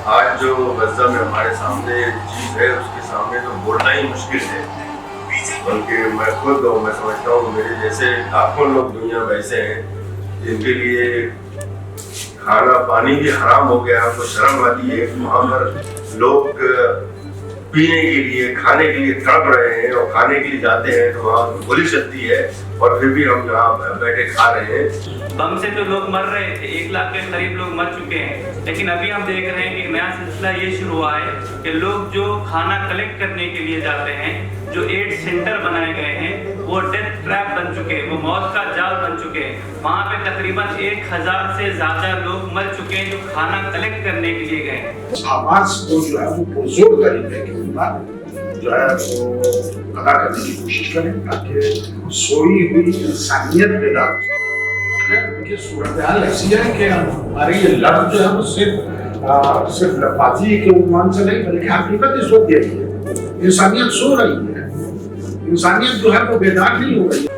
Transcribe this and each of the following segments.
आज जो गज़ा में हमारे सामने चीज़ है उसके सामने तो बोलना ही मुश्किल है, बल्कि मैं खुद और मैं समझता हूँ मेरे जैसे लाखों लोग दुनिया में ऐसे हैं जिनके लिए खाना पानी भी हराम हो गया। तो शर्म आती है कि वहाँ पर लोग पीने के लिए खाने के लिए तड़प रहे हैं और खाने के लिए जाते हैं तो वहाँ गोली चलती है और फिर भी हम यहाँ बैठे खा रहे हैं। बम से तो लोग मर रहे थे, 1 लाख के करीब लोग मर चुके हैं, लेकिन अभी हम देख रहे हैं कि नया सिलसिला ये शुरू हुआ है कि लोग जो खाना कलेक्ट करने के लिए जाते हैं, जो एड सेंटर बनाए गए हैं वो डेथ ट्रैप बन चुके हैं, वो मौत का जाल बन चुके हैं। वहाँ पे तकरीबन 1000 से ज्यादा लोग मर चुके हैं जो खाना कलेक्ट करने के लिए गए। हमास को जो है वो पुरजोर तरीके के जो है वो अदा करने की कोशिश करें ताकि सोई हुई इंसानियत पैदा हो। देखिए सूरत हाल ऐसी है कि हमारी ये लफ्ज़ जो है वो सिर्फ लफाजी के उन्वान से नहीं बल्कि हकीकत इस वक्त यही है, इंसानियत सो रही है, इंसानियत जो है वो बेदार नहीं हो रही।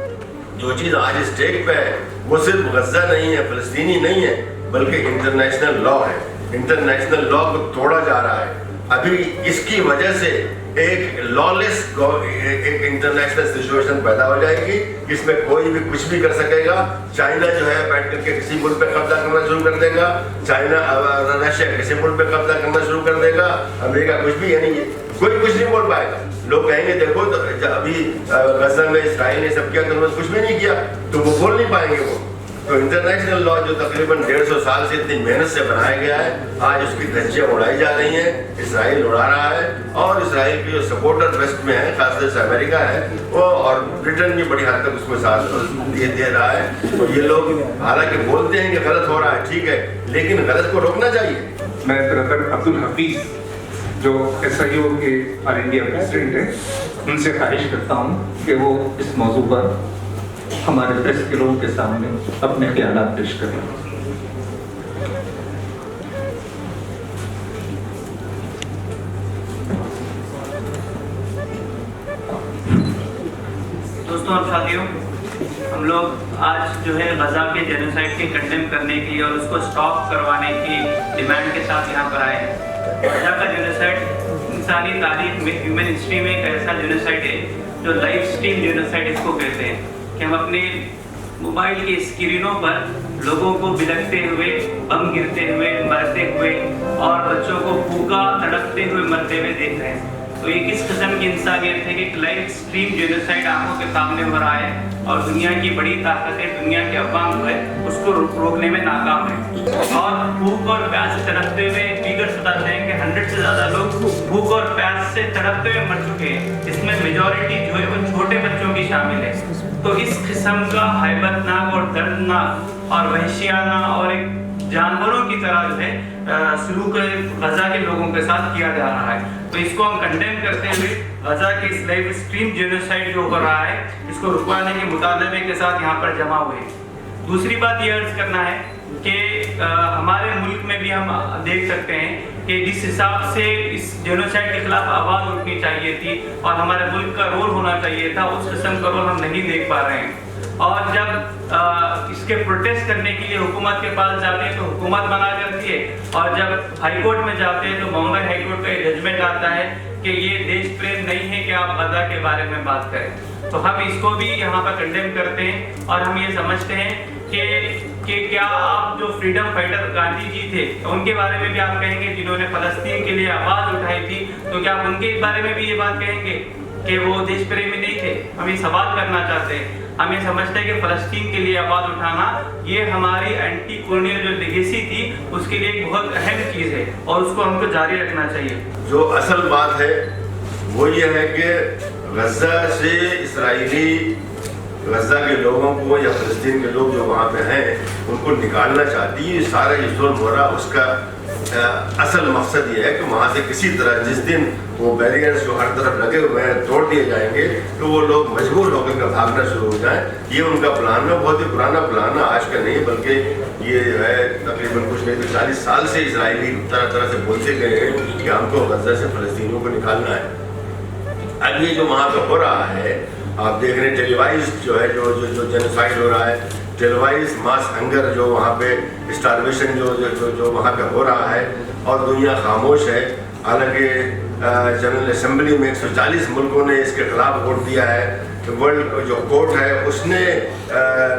जो चीज़ आज स्टेज पे है वो सिर्फ गज़ा नहीं है, फ़लस्तीनी नहीं है, बल्कि इंटरनेशनल लॉ है। इंटरनेशनल लॉ को तोड़ा जा रहा है। अभी इसकी वजह से एक लॉलेस एक इंटरनेशनल सिचुएशन पैदा हो जाएगी, इसमें कोई भी कुछ भी कर सकेगा। चाइना जो है बैठ करके किसी मुल्क पे कब्जा करना शुरू कर देगा, चाइना रशिया किसी मुल्क पे कब्जा करना शुरू कर देगा, अमेरिका कुछ भी, यानी कोई कुछ नहीं बोल पाएगा। लोग कहेंगे देखो तो अभी गज़ा में इसराइल ने सब किया तो उन्होंने कुछ भी नहीं किया, तो वो बोल नहीं पाएंगे वो। तो इंटरनेशनल लॉ जो तकरीबन 150 साल से इतनी मेहनत से बनाया गया है, आज उसकी धज्जियां उड़ाई जा रही हैं, इसराइल उड़ा रहा है। और इसराइल के जो सपोर्टर वेस्ट में है, खासतौर से अमेरिका है वो, और ब्रिटेन भी बड़ी हद तक उसमें साथ दे रहा है। तो ये लोग हालांकि बोलते हैं कि गलत हो रहा है, ठीक है, लेकिन गलत को रोकना चाहिए। मैं ब्रदर अब्दुल हफीज जो SIO के ऑल इंडिया प्रेसिडेंट हैं, उनसे ख्वाहिश करता हूँ कि वो इस मौजू पर हमारे प्रेस के लोगों के सामने अपने ख्यालात पेश करें। दोस्तों और साथियों, हम लोग आज जो है गज़ा के जेनोसाइड के कंडेम करने की और उसको स्टॉप करवाने की डिमांड के साथ यहाँ पर आए हैं। गज़ा का जेनोसाइड इंसानी तारीख में, ह्यूमन हिस्ट्री में एक ऐसा जेनोसाइड है जो लाइव स्ट्रीम जेनोसाइड इसको कहते हैं, कि हम अपने मोबाइल की स्क्रीनों पर लोगों को बिलखते हुए, बम गिरते हुए, मरते हुए और बच्चों को भूखा तड़पते हुए मरते हुए देख रहे हैं। तो ये किस किस्म की इंसानियत है कि लाइव स्ट्रीम जेनोसाइड आंखों के सामने हो रहा है और दुनिया की बड़ी ताकतें, दुनिया के अवाम है उसको रोकने में नाकाम है। और भूख और प्यास से तड़पते हुए फिगर्स बताते हैं कि 100 से ज़्यादा लोग भूख और प्यास से तड़पते हुए मर चुके हैं। इसमें मेजॉरिटी जो है वो छोटे बच्चों की शामिल है। तो इस किस्म का हैबतनाक और दर्दनाक और वहशियाना और एक जानवरों की तरह जो है सलूक गज़ा के लोगों के साथ किया जा रहा है। तो इसको हम कंडेम करते हुए गज़ा के इस लाइव स्ट्रीम जेनोसाइड जो हो रहा है इसको रुकवाने के मुतालबे के साथ यहाँ पर जमा हुए। दूसरी बात ये अर्ज करना है कि हमारे मुल्क में भी हम देख सकते हैं कि जिस हिसाब से इस जेनोसाइड के खिलाफ आवाज़ उठनी चाहिए थी और हमारे मुल्क का रोल होना चाहिए था, उस किस्म का रोल हम नहीं देख पा रहे हैं। और जब इसके प्रोटेस्ट करने के लिए हुकूमत के पास जाते हैं तो हुकूमत मना करती है, और जब हाई कोर्ट में जाते हैं तो बॉम्बे हाई कोर्ट का जजमेंट आता है कि ये देश प्रेम नहीं है कि आप गज़ा के बारे में बात करें। तो हम इसको भी यहाँ पर कंडेम करते हैं और हम ये समझते हैं कि क्या आप जो फ्रीडम फाइटर गांधी जी थे उनके बारे में भी आप कहेंगे जिन्होंने फ़लस्तीन के लिए आवाज़ उठाई थी, तो क्या आप उनके बारे में भी ये बात कहेंगे कि वो देश प्रेमी नहीं थे? हम ये सवाल करना चाहते हैं। हम ये समझते हैं कि फ़लस्तीन के लिए आवाज़ उठाना ये हमारी एंटी कॉलोनियल जो लेगेसी थी उसके लिए एक बहुत अहम चीज़ है और उसको हमको जारी रखना चाहिए। जो असल बात है वो ये है कि गज़ा से इसराइली गज़ा के लोगों को या फ़लस्तीन के लोग जो वहाँ पे हैं उनको निकालना चाहती है। सारा ये जुल्म हो रहा, उसका असल मकसद ये है कि वहाँ से किसी तरह जिस दिन वो बैरियर्स जो हर तरफ लगे हुए हैं तोड़ दिए जाएंगे तो वो लोग मजबूर होकर भागना शुरू हो जाएं। ये उनका प्लान है, बहुत ही पुराना प्लान है, आज का नहीं, बल्कि ये है तकरीबन कुछ नहीं तो 40 साल से इसराइली तरह तरह से बोलते गए हैं कि हमको गज़ा से फ़लस्तीनियों को निकालना है। अब ये जो वहाँ पर हो रहा है, आप देख रहे हैं टेलीवाइज जो है जो जेनोसाइड हो रहा है, टेलीवाइज मास हंगर जो वहाँ पे स्टारवेशन जो वहाँ पे हो रहा है, اور دنیا خاموش ہے. حالانکہ جنرل اسمبلی میں 140 ملکوں نے اس کے خلاف ووٹ دیا ہے. ورلڈ جو کورٹ ہے اس نے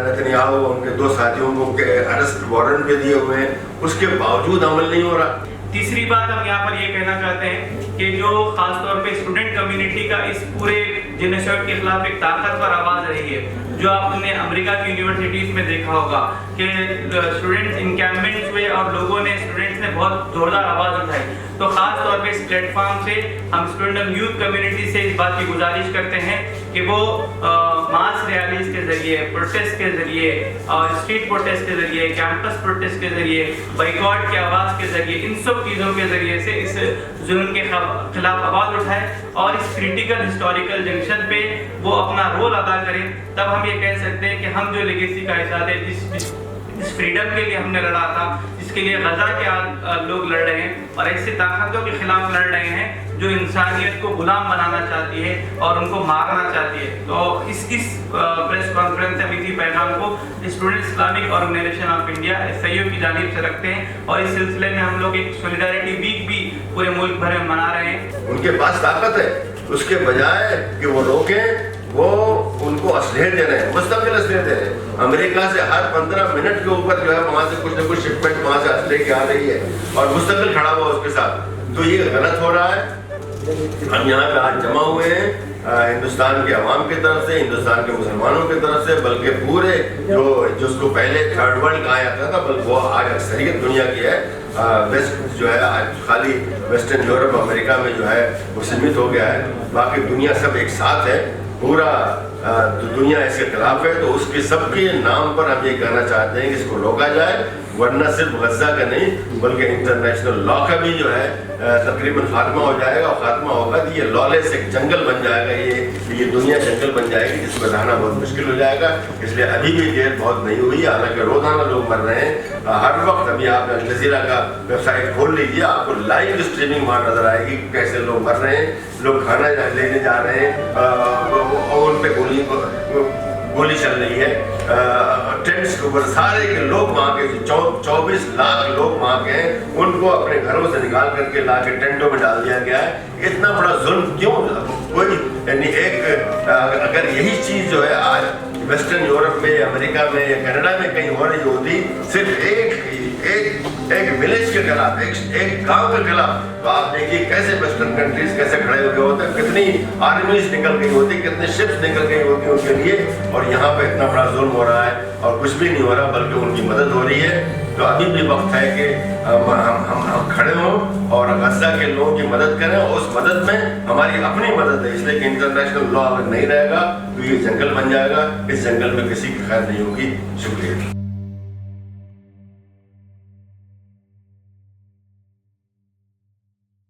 نتنیاہو ان کے 2 ساتھیوں کو ارسٹ وارنٹ پہ دیے ہوئے ہیں, اس کے باوجود عمل نہیں ہو رہا. تیسری بات ہم یہاں پر یہ کہنا چاہتے ہیں کہ جو خاص طور پہ اسٹوڈنٹ کمیونٹی کا اس پورے جینوسائیڈ کے خلاف ایک طاقتور آواز رہی ہے, جو آپ نے امریکہ کی یونیورسٹیز میں دیکھا ہوگا کہ اسٹوڈنٹس انکیمپمنٹس ہوئے اور لوگوں نے اسٹوڈنٹس نے بہت زوردار آواز اٹھائی. تو خاص طور پہ اس پلیٹ فارم سے ہم اسٹوڈنٹ اور یوتھ کمیونٹی سے اس بات کی گزارش کرتے ہیں کہ وہ ماس ریالیز کے ذریعے, پروٹیسٹ کے ذریعے اور اسٹریٹ پروٹیسٹ کے ذریعے, کیمپس پروٹیسٹ کے ذریعے, بائیکاٹ کی آواز کے ذریعے, ان سب چیزوں کے ذریعے سے اس ظلم کے خلاف آواز اٹھائے اور اس کریٹیکل ہسٹوریکل جنکشن پہ وہ اپنا رول ادا کریں. تب ہم یہ کہہ سکتے ہیں کہ ہم جو لیگیسی کا حصہ تھے, جس فریڈم کے لیے ہم نے لڑا تھا, جس کے لیے غزہ کے لوگ لڑ رہے ہیں اور ایسی طاقتوں کے خلاف لڑ رہے ہیں جو انسانیت کو غلام بنانا چاہتی ہے اور ان کو مارنا چاہتی ہے. تو اس پریس کانفرنس سے ہم اسی پیغام کو student Islamic organization of India SIO کی جانب سے رکھتے ہیں, اور اس سلسلے میں ہم لوگ ایک سولیڈارٹی ویک بھی پورے ملک بھر میں منا رہے ہیں. ان کے پاس طاقت ہے, اس کے بجائے کہ وہ روکیں وہ ان کو اسلحے دے رہے ہیں, مستقل اسلحے دے رہے ہیں. امریکہ سے ہر 15 منٹ کے اوپر جو ہے وہاں سے کچھ نہ کچھ شپمنٹ وہاں سے اسلحے کی آ رہی ہے اور مستقل کھڑا ہوا اس کے ساتھ. تو یہ غلط ہو رہا ہے. ہم یہاں پہ آج جمع ہوئے ہیں ہندوستان کے عوام کی طرف سے, ہندوستان کے مسلمانوں کی طرف سے, بلکہ پورے جس کو پہلے تھرڈ ورلڈ کہا جاتا تھا بلکہ وہ آج اکثریت دنیا کی ہے. ویسٹ جو ہے آج خالی ویسٹرن یورپ امریکہ میں جو ہے وہ سیمت ہو گیا ہے, باقی دنیا سب ایک ساتھ ہے. پورا دنیا اس کے خلاف ہے. تو اس کے سب کے نام پر ہم یہ کہنا چاہتے ہیں کہ اس کو روکا جائے, ورنہ صرف غزہ کا نہیں بلکہ انٹرنیشنل لا کا بھی جو ہے تقریباً خاتمہ ہو جائے گا. اور خاتمہ ہوگا تو یہ لالس ایک جنگل بن جائے گا, یہ دنیا جنگل بن جائے گی جس میں رہنا بہت مشکل ہو جائے گا. اس لیے ابھی بھی دیر بہت نہیں ہوئی, حالانکہ روزانہ لوگ مر رہے ہیں ہر وقت. ابھی آپ الجزیرہ کا ویب سائٹ کھول لیجیے, آپ کو لائیو اسٹریمنگ وہاں نظر آئے گی کیسے لوگ مر رہے ہیں. لوگ کھانا لینے جا رہے ہیں اور ان پہ گولی چل رہی ہے. ٹینٹس کے اوپر سارے کے لوگ وہاں کے 24 لاکھ لوگ وہاں کے ہیں, ان کو اپنے گھروں سے نکال کر کے لا کے ٹینٹوں میں ڈال دیا گیا ہے. اتنا بڑا ظلم کیوں؟ کوئی یعنی ایک اگر یہی چیز جو ہے آج ویسٹرن یورپ میں, امریکہ میں یا کینیڈا میں کہیں ہو رہی ہوتی صرف ایک ولیج کے خلاف, ایک گاؤں کے خلاف, تو آپ دیکھیے کیسے ویسٹرن کنٹریز کیسے کھڑے ہو گئے ہوتے, کتنی آرمیز نکل گئی ہوتی, کتنے شپس نکل گئی ہوتی ان کے لیے. اور یہاں پہ اتنا بڑا ظلم ہو رہا ہے اور کچھ بھی نہیں ہو رہا بلکہ ان کی مدد ہو رہی ہے. تو ابھی بھی وقت ہے کہ ہم کھڑے ہوں اور غزہ کے لوگوں کی مدد کریں. اور اس مدد میں ہماری اپنی مدد ہے, اس لیے کہ انٹرنیشنل لا اگر نہیں رہے گا تو یہ جنگل بن جائے گا. اس جنگل میں کسی کی خیر نہیں ہوگی. شکریہ.